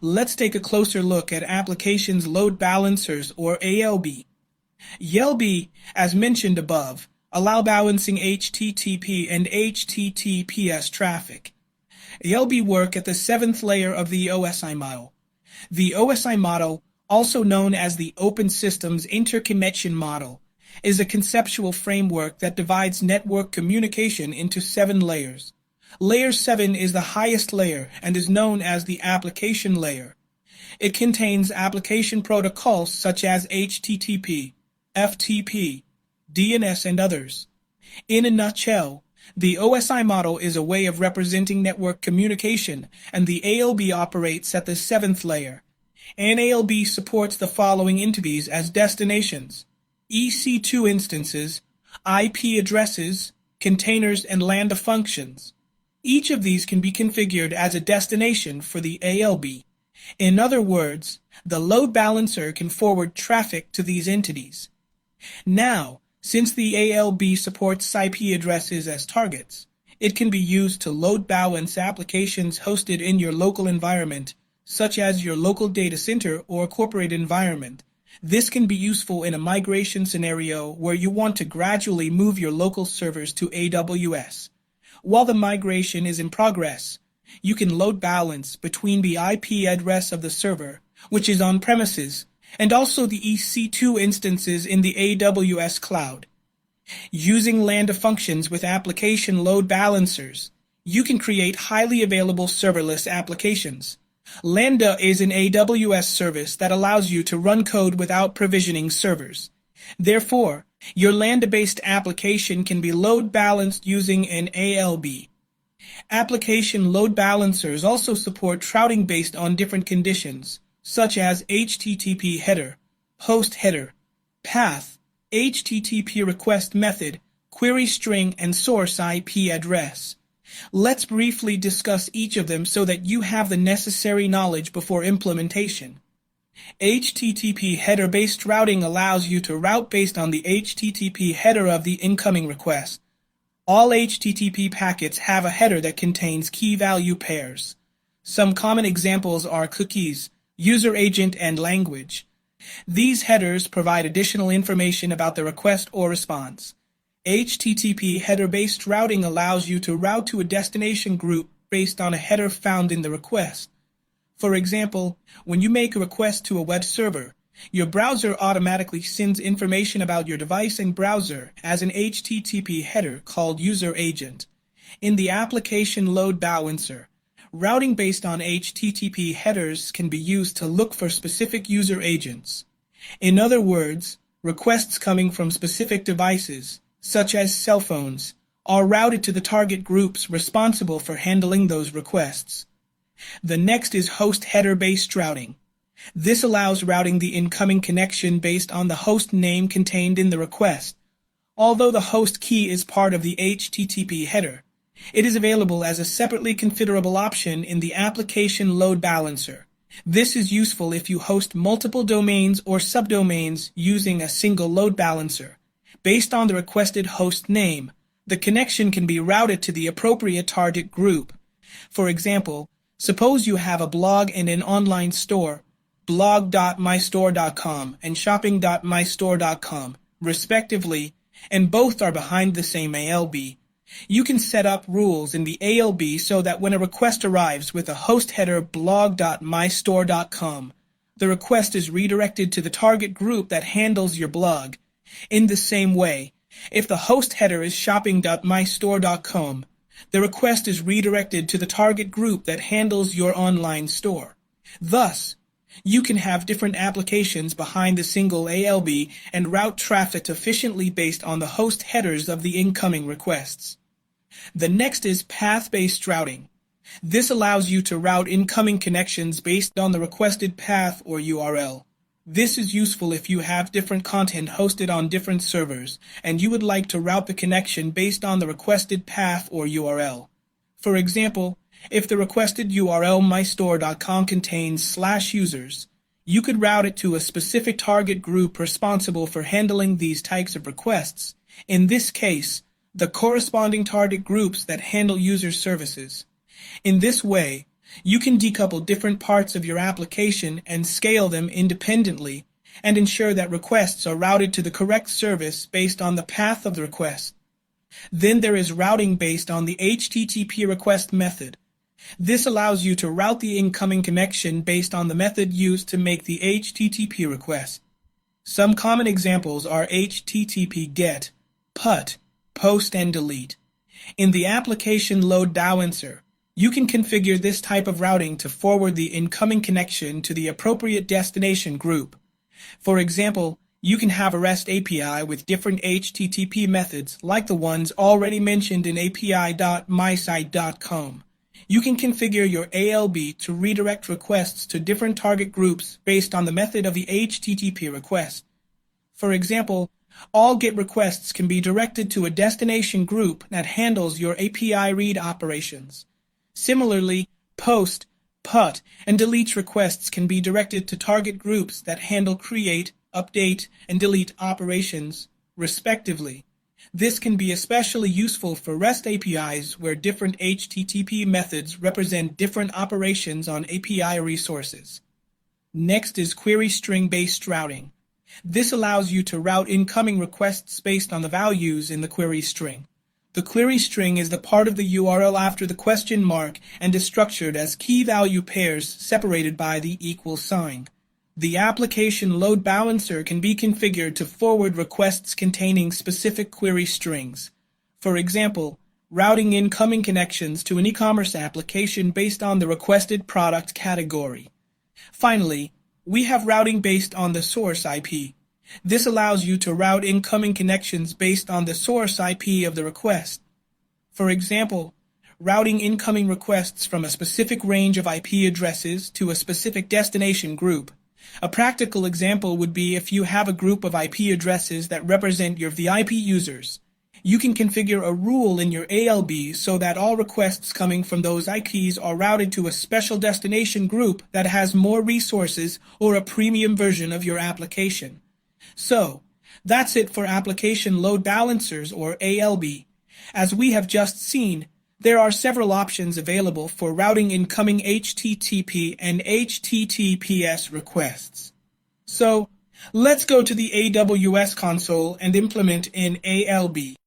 Let's take a closer look at applications load balancers or ALB. ALB, as mentioned above, allow balancing HTTP and HTTPS traffic. ALB work at the seventh layer of the OSI model. The OSI model, also known as the Open Systems Interconnection Model, is a conceptual framework that divides network communication into 7 layers. Layer 7 is the highest layer and is known as the application layer. It contains application protocols such as HTTP, FTP, DNS, and others. In a nutshell, the OSI model is a way of representing network communication, and the ALB operates at the 7th layer. An ALB supports the following entities as destinations: EC2 instances, IP addresses, containers, and Lambda functions. Each of these can be configured as a destination for the ALB. In other words, the load balancer can forward traffic to these entities. Now, since the ALB supports IP addresses as targets, it can be used to load balance applications hosted in your local environment, such as your local data center or corporate environment. This can be useful in a migration scenario where you want to gradually move your local servers to AWS. While the migration is in progress, you can load balance between the IP address of the server, which is on premises, and also the EC2 instances in the AWS cloud. Using Lambda functions with application load balancers, you can create highly available serverless applications. Lambda is an AWS service that allows you to run code without provisioning servers. Therefore, your Lambda-based application can be load balanced using an ALB. Application load balancers also support routing based on different conditions, such as HTTP header, host header, path, HTTP request method, query string, and source IP address. Let's briefly discuss each of them so that you have the necessary knowledge before implementation. HTTP header-based routing allows you to route based on the HTTP header of the incoming request. All HTTP packets have a header that contains key-value pairs. Some common examples are cookies, user agent, and language. These headers provide additional information about the request or response. HTTP header-based routing allows you to route to a destination group based on a header found in the request. For example, when you make a request to a web server, your browser automatically sends information about your device and browser as an HTTP header called user agent. In the application load balancer, routing based on HTTP headers can be used to look for specific user agents. In other words, requests coming from specific devices, such as cell phones, are routed to the target groups responsible for handling those requests. The next is host header-based routing. This allows routing the incoming connection based on the host name contained in the request. Although the host key is part of the HTTP header, it is available as a separately configurable option in the application load balancer. This is useful if you host multiple domains or subdomains using a single load balancer. Based on the requested host name, the connection can be routed to the appropriate target group. For example, suppose you have a blog and an online store, blog.mystore.com and shopping.mystore.com, respectively, and both are behind the same ALB. You can set up rules in the ALB so that when a request arrives with a host header blog.mystore.com, the request is redirected to the target group that handles your blog. In the same way, if the host header is shopping.mystore.com, the request is redirected to the target group that handles your online store. Thus, you can have different applications behind the single ALB and route traffic efficiently based on the host headers of the incoming requests. The next is path-based routing. This allows you to route incoming connections based on the requested path or URL. This is useful if you have different content hosted on different servers and you would like to route the connection based on the requested path or URL. For example, if the requested URL mystore.com contains /users, you could route it to a specific target group responsible for handling these types of requests. In this case, the corresponding target groups that handle user services. In this way, You can decouple different parts of your application and scale them independently and ensure that requests are routed to the correct service based on the path of the request. Then there is routing based on the HTTP request method. This allows you to route the incoming connection based on the method used to make the HTTP request. Some common examples are HTTP GET, PUT, POST, and DELETE. In the application load balancer, you can configure this type of routing to forward the incoming connection to the appropriate destination group. For example, you can have a REST API with different HTTP methods like the ones already mentioned in api.mysite.com. You can configure your ALB to redirect requests to different target groups based on the method of the HTTP request. For example, all GET requests can be directed to a destination group that handles your API read operations. Similarly, POST, PUT, and DELETE requests can be directed to target groups that handle create, update, and delete operations, respectively. This can be especially useful for REST APIs where different HTTP methods represent different operations on API resources. Next is query string-based routing. This allows you to route incoming requests based on the values in the query string. The query string is the part of the URL after the question mark and is structured as key value pairs separated by the equal sign. The application load balancer can be configured to forward requests containing specific query strings. For example, routing incoming connections to an e-commerce application based on the requested product category. Finally, we have routing based on the source IP. This allows you to route incoming connections based on the source IP of the request. For example, routing incoming requests from a specific range of IP addresses to a specific destination group. A practical example would be if you have a group of IP addresses that represent your VIP users. You can configure a rule in your ALB so that all requests coming from those IPs are routed to a special destination group that has more resources or a premium version of your application. So, that's it for application load balancers or ALB. As we have just seen, there are several options available for routing incoming HTTP and HTTPS requests. So, let's go to the AWS console and implement an ALB.